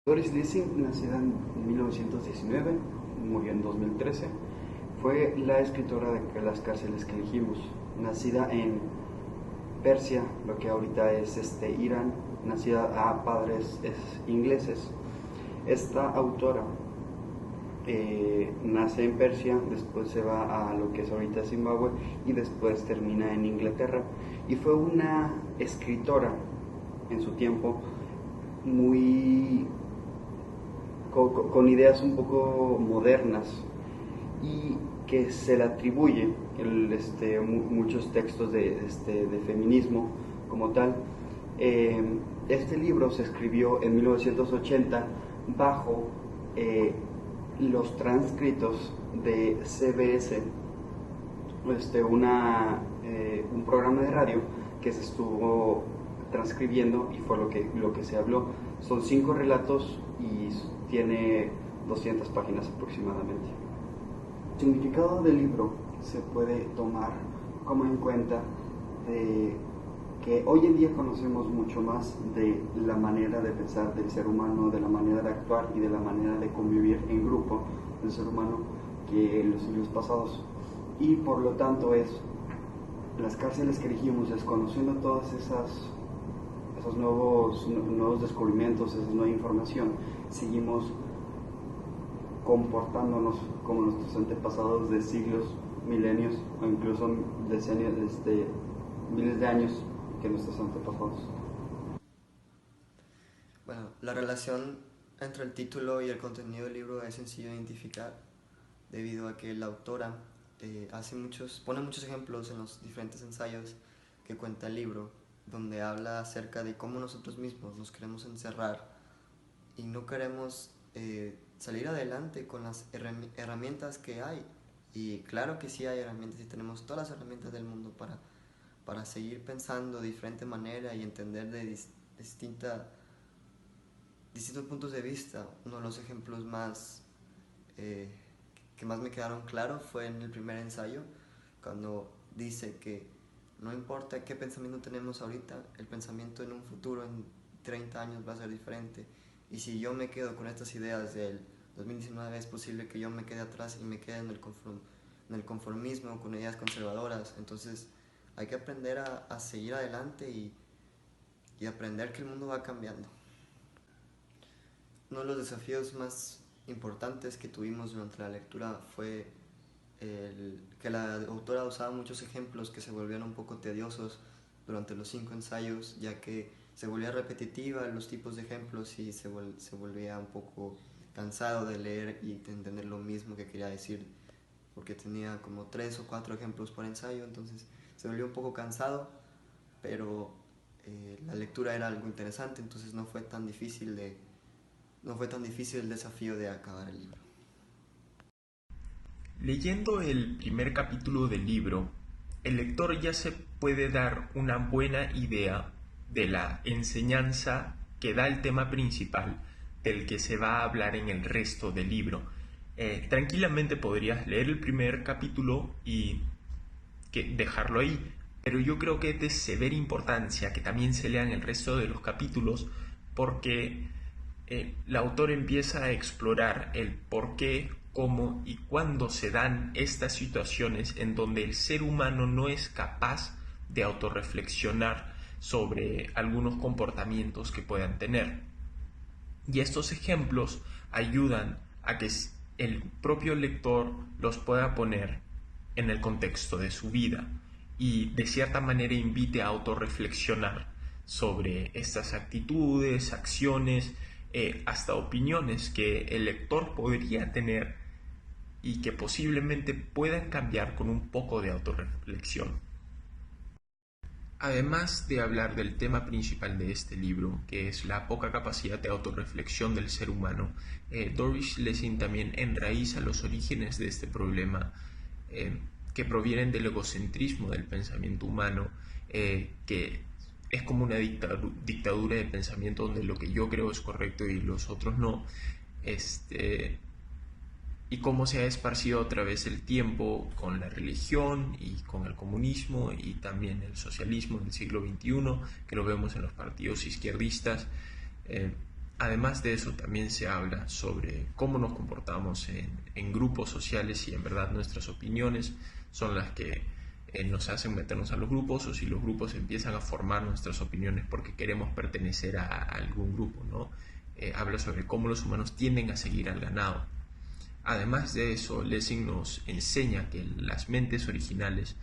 Doris Lessing, nacida en 1919, murió en 2013, fue la escritora de Las cárceles que elegimos. Nacida en Persia, lo que ahorita es Irán, nacida a padres ingleses. Esta autora nace en Persia, después se va a lo que es ahorita Zimbabue y después termina en Inglaterra. Y fue una escritora en su tiempo muy con ideas un poco modernas y que se le atribuye muchos textos de feminismo como tal. Este libro se escribió en 1980 bajo los transcritos de CBS, un programa de radio que se estuvo transcribiendo y fue lo que se habló. Son 5 relatos y tiene 200 páginas aproximadamente. El significado del libro se puede tomar como en cuenta de que hoy en día conocemos mucho más de la manera de pensar del ser humano, de la manera de actuar y de la manera de convivir en grupo del ser humano que en los siglos pasados. Y por lo tanto las cárceles que elegimos, es conociendo todas esos nuevos descubrimientos, esa nueva información, seguimos comportándonos como nuestros antepasados de siglos, milenios o incluso decenios, miles de años que nuestros antepasados. Bueno, la relación entre el título y el contenido del libro es sencillo de identificar debido a que la autora pone muchos ejemplos en los diferentes ensayos que cuenta el libro, donde habla acerca de cómo nosotros mismos nos queremos encerrar y no queremos salir adelante con las herramientas que hay. Y claro que sí hay herramientas y tenemos todas las herramientas del mundo para seguir pensando de diferente manera y entender de distintos puntos de vista. Uno de los ejemplos que más me quedaron claros fue en el primer ensayo, cuando dice que no importa qué pensamiento tenemos ahorita, el pensamiento en un futuro, en 30 años, va a ser diferente. Y si yo me quedo con estas ideas del 2019, es posible que yo me quede atrás y me quede en el conformismo, con ideas conservadoras. Entonces hay que aprender a seguir adelante y aprender que el mundo va cambiando. Uno de los desafíos más importantes que tuvimos durante la lectura fue que la autora usaba muchos ejemplos que se volvieron un poco tediosos durante los 5 ensayos, ya que se volvía repetitiva los tipos de ejemplos y se volvía un poco cansado de leer y de entender lo mismo que quería decir, porque tenía como 3 o 4 ejemplos por ensayo. Entonces se volvió un poco cansado, pero la lectura era algo interesante, entonces no fue tan difícil el desafío de acabar el libro. Leyendo el primer capítulo del libro, el lector ya se puede dar una buena idea de la enseñanza que da el tema principal del que se va a hablar en el resto del libro. Tranquilamente podrías leer el primer capítulo y dejarlo ahí, pero yo creo que es de severa importancia que también se lean el resto de los capítulos, porque el autor empieza a explorar el por qué, cómo y cuándo se dan estas situaciones en donde el ser humano no es capaz de autorreflexionar sobre algunos comportamientos que puedan tener. Y estos ejemplos ayudan a que el propio lector los pueda poner en el contexto de su vida y de cierta manera invite a autorreflexionar sobre estas actitudes, acciones, hasta opiniones que el lector podría tener y que posiblemente puedan cambiar con un poco de autorreflexión. Además de hablar del tema principal de este libro, que es la poca capacidad de autorreflexión del ser humano, Doris Lessing también enraiza los orígenes de este problema que provienen del egocentrismo del pensamiento humano, que es como una dictadura de pensamiento donde lo que yo creo es correcto y los otros no, y cómo se ha esparcido a través del tiempo con la religión y con el comunismo y también el socialismo del siglo XXI, que lo vemos en los partidos izquierdistas, Además de eso, también se habla sobre cómo nos comportamos en grupos sociales, y en verdad nuestras opiniones son las que nos hacen meternos a los grupos, o si los grupos empiezan a formar nuestras opiniones porque queremos pertenecer a algún grupo, ¿no? Habla sobre cómo los humanos tienden a seguir al ganado. Además de eso, Lessing nos enseña que las mentes originales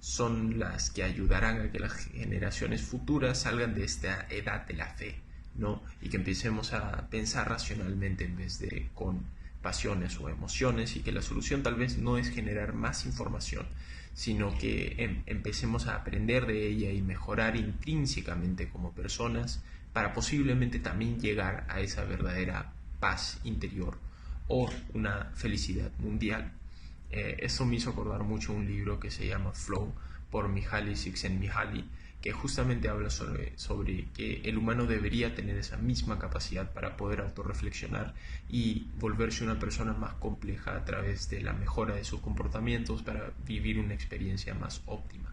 son las que ayudarán a que las generaciones futuras salgan de esta edad de la fe, ¿no? Y que empecemos a pensar racionalmente en vez de con pasiones o emociones, y que la solución tal vez no es generar más información, sino que empecemos a aprender de ella y mejorar intrínsecamente como personas para posiblemente también llegar a esa verdadera paz interior o una felicidad mundial. Eso me hizo acordar mucho un libro que se llama Flow por Mihaly Csikszentmihalyi, que justamente habla sobre que el humano debería tener esa misma capacidad para poder autorreflexionar y volverse una persona más compleja a través de la mejora de sus comportamientos para vivir una experiencia más óptima.